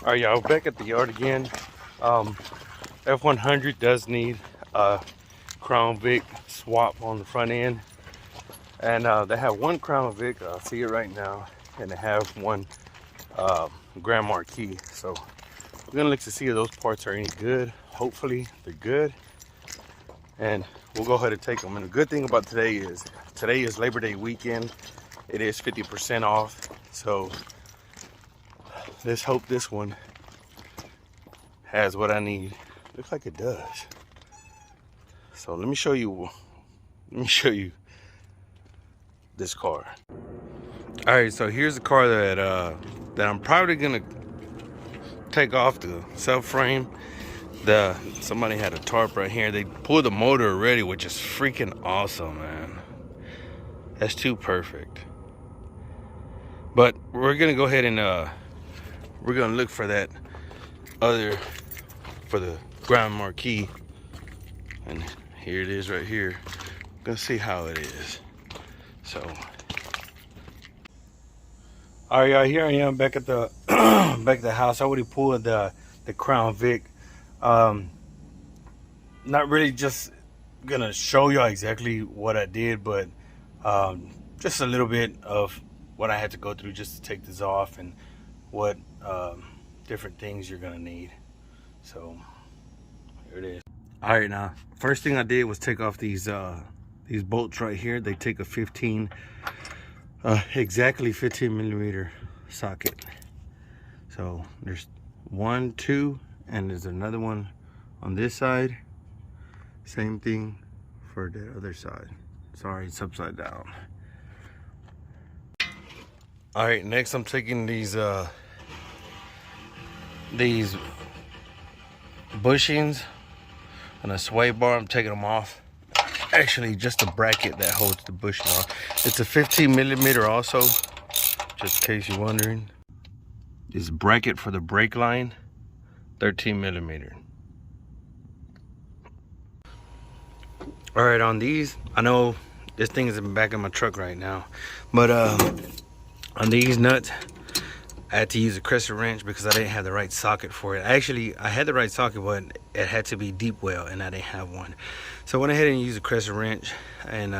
All right, y'all, back at the yard again. F100 does need a Crown Vic swap on the front end, and they have one Crown Vic. I see it right now, and they have one Grand Marquis. So we're gonna look to see if those parts are any good. Hopefully they're good, and we'll go ahead and take them. And the good thing about today is Labor Day weekend. It is 50% off, so let's hope this one has what I need. Looks like it does. So let me show you this car. All right, so here's the car that I'm probably gonna take off the subframe. Somebody had a tarp right here. They pulled the motor already, which is freaking awesome, man. That's too perfect. But we're gonna go ahead and we're gonna look for that for the Grand Marquis, and here it is right here. Gonna see how it is. So, all right, y'all, here I am back at the back at the house. I already pulled the Crown Vic. Not really just gonna show y'all exactly what I did, but just a little bit of what I had to go through just to take this off, and what different things you're gonna need. So here it is. All right, now first thing I did was take off these bolts right here. They take a 15 exactly 15 millimeter socket. So there's 1, 2, and there's another one on this side. Same thing for the other side. Sorry, it's upside down. All right, next I'm taking these bushings and a sway bar. I'm taking them off. Actually, just a bracket that holds the bushing on. It's a 15 millimeter also, just in case you're wondering. This bracket for the brake line, 13 millimeter. All right, on these, I know this thing is in the back of my truck right now, but on these nuts, I had to use a crescent wrench because I didn't have the right socket for it. Actually, I had the right socket, but it had to be deep well, and I didn't have one. So I went ahead and used a crescent wrench, and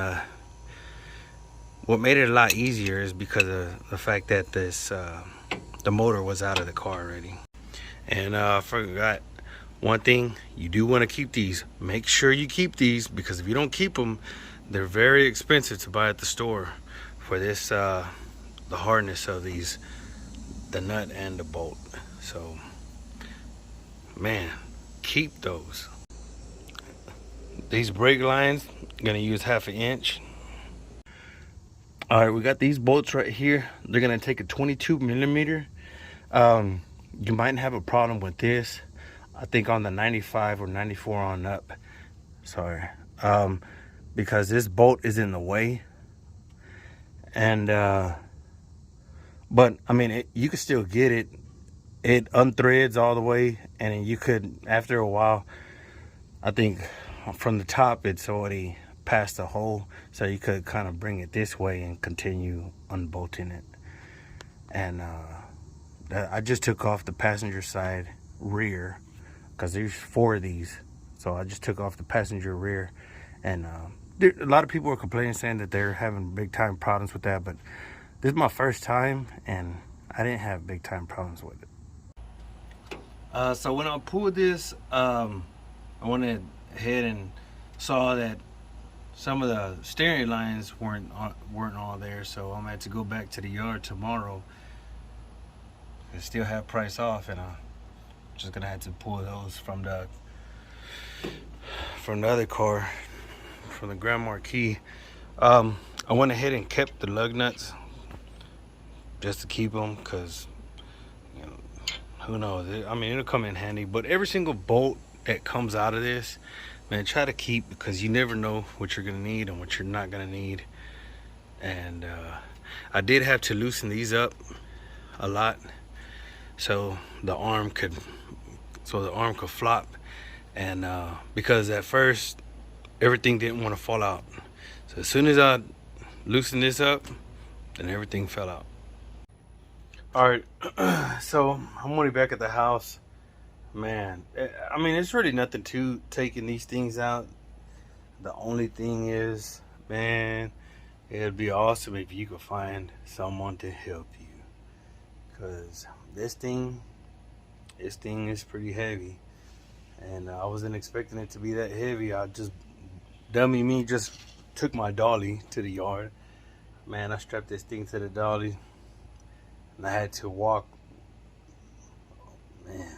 what made it a lot easier is because of the fact that the motor was out of the car already. And I forgot one thing: you do want to keep these. Make sure you keep these, because if you don't keep them, they're very expensive to buy at the store for this the hardness of these, the nut and the bolt. So man, keep those. These brake lines, I'm gonna use 1/2 inch. All right, we got these bolts right here. They're gonna take a 22 millimeter. You might have a problem with this, I think on the 95 or 94 on up. Sorry, because this bolt is in the way, and but I mean, you can still get it. It unthreads all the way, and you could, after a while, I think from the top it's already past the hole, so you could kind of bring it this way and continue unbolting it. And I just took off the passenger side rear, because there's 4 of these, so I just took off the passenger rear. And a lot of people are complaining, saying that they're having big time problems with that, but this is my first time, and I didn't have big time problems with it. So when I pulled this, I went ahead and saw that some of the steering lines weren't all there, so I'm gonna have to go back to the yard tomorrow and still have price off, and I'm just gonna have to pull those from the other car, from the Grand Marquis. I went ahead and kept the lug nuts just to keep them, because you know, who knows, I mean, it'll come in handy. But every single bolt that comes out of this, man, try to keep, because you never know what you're gonna need and what you're not gonna need. And I did have to loosen these up a lot, so the arm could flop. And because at first everything didn't want to fall out, so as soon as I loosened this up, then everything fell out. All right, so I'm already back at the house. Man, I mean, it's really nothing to taking these things out. The only thing is, man, it'd be awesome if you could find someone to help you. Because this thing is pretty heavy. And I wasn't expecting it to be that heavy. I just, dummy me, just took my dolly to the yard. Man, I strapped this thing to the dolly. And I had to walk, man,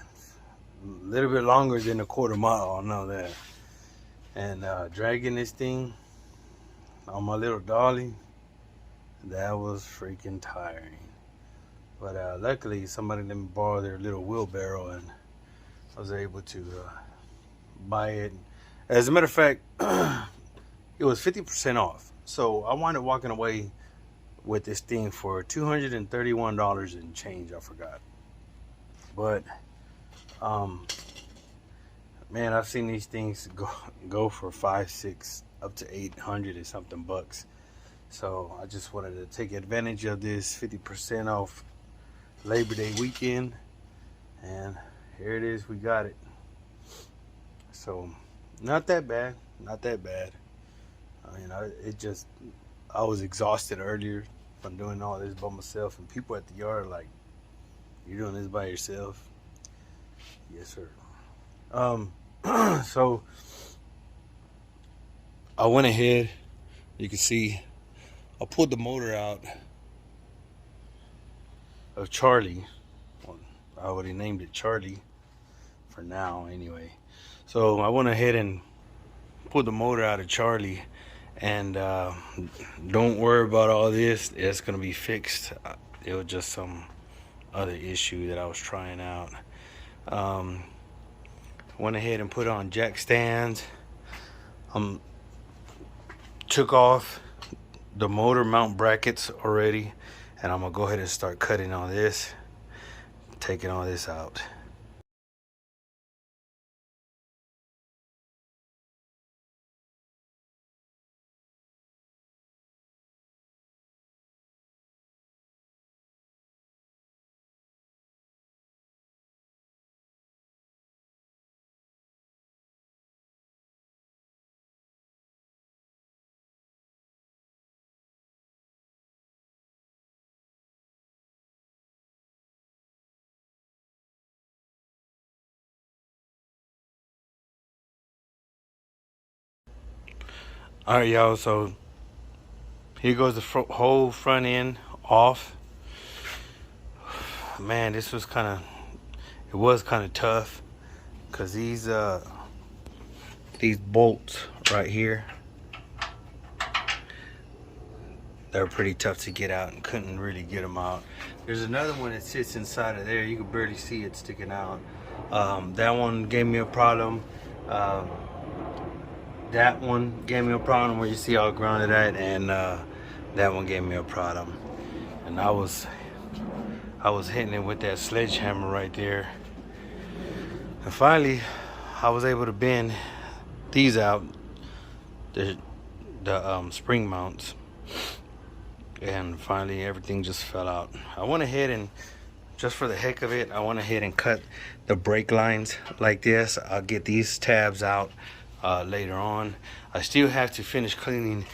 a little bit longer than a quarter mile, I know that. And dragging this thing on my little dolly, that was freaking tiring. But luckily, somebody let me borrow their little wheelbarrow, and I was able to buy it. As a matter of fact, it was 50% off. So I wound up walking away with this thing for $231 and change. I forgot. But man, I've seen these things go for 5, 6, up to 800 and something bucks. So I just wanted to take advantage of this 50% off Labor Day weekend, and here it is. We got it. So not that bad. Not that bad. I mean, I was exhausted earlier from doing all this by myself, and people at the yard are like, "You're doing this by yourself?" Yes, sir. So I went ahead. You can see I pulled the motor out of Charlie. Well, I already named it Charlie for now, anyway. So I went ahead and pulled the motor out of Charlie, and don't worry about all this. It's gonna be fixed. It was just some other issue that I was trying out. Went ahead and put on jack stands. Took off the motor mount brackets already, and I'm gonna go ahead and start cutting all this, taking all this out. All right, y'all, so here goes the whole front end off. Man, it was kind of tough, because these bolts right here, they're pretty tough to get out, and couldn't really get them out. There's another one that sits inside of there. You can barely see it sticking out. That one gave me a problem. That one gave me a problem, where you see all grounded at, and that one gave me a problem. And I was hitting it with that sledgehammer right there. And finally, I was able to bend these out, the spring mounts. And finally, everything just fell out. I went ahead and, just for the heck of it, I went ahead and cut the brake lines like this. I'll get these tabs out later on. I still have to finish cleaning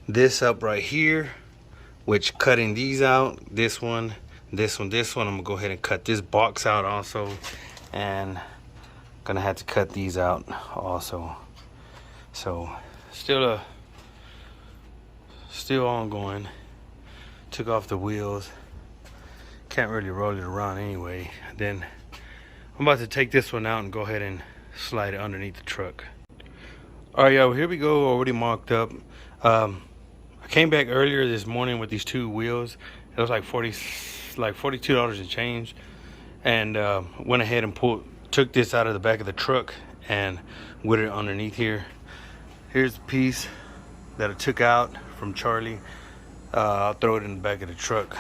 this up right here, which cutting these out, this one, this one, this one. I'm gonna go ahead and cut this box out also, and gonna have to cut these out also. So still ongoing. Took off the wheels. Can't really roll it around anyway. Then I'm about to take this one out and go ahead and slide it underneath the truck. All right, y'all, here we go, already marked up. I came back earlier this morning with these two wheels. It was like $42 and change, and went ahead and took this out of the back of the truck and with it underneath here. Here's the piece that I took out from Charlie. I'll throw it in the back of the truck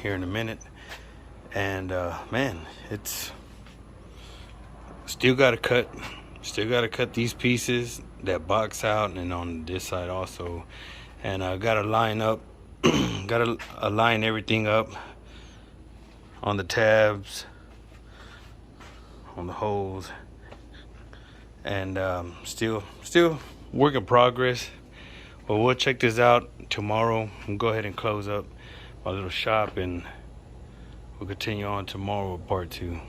here in a minute. And man, it's still got to cut these pieces that box out, and on this side also. And I got to line up, got to align everything up on the tabs, on the hose, and still work in progress. But we'll check this out tomorrow. I'll go ahead and close up my little shop, and we'll continue on tomorrow with part 2.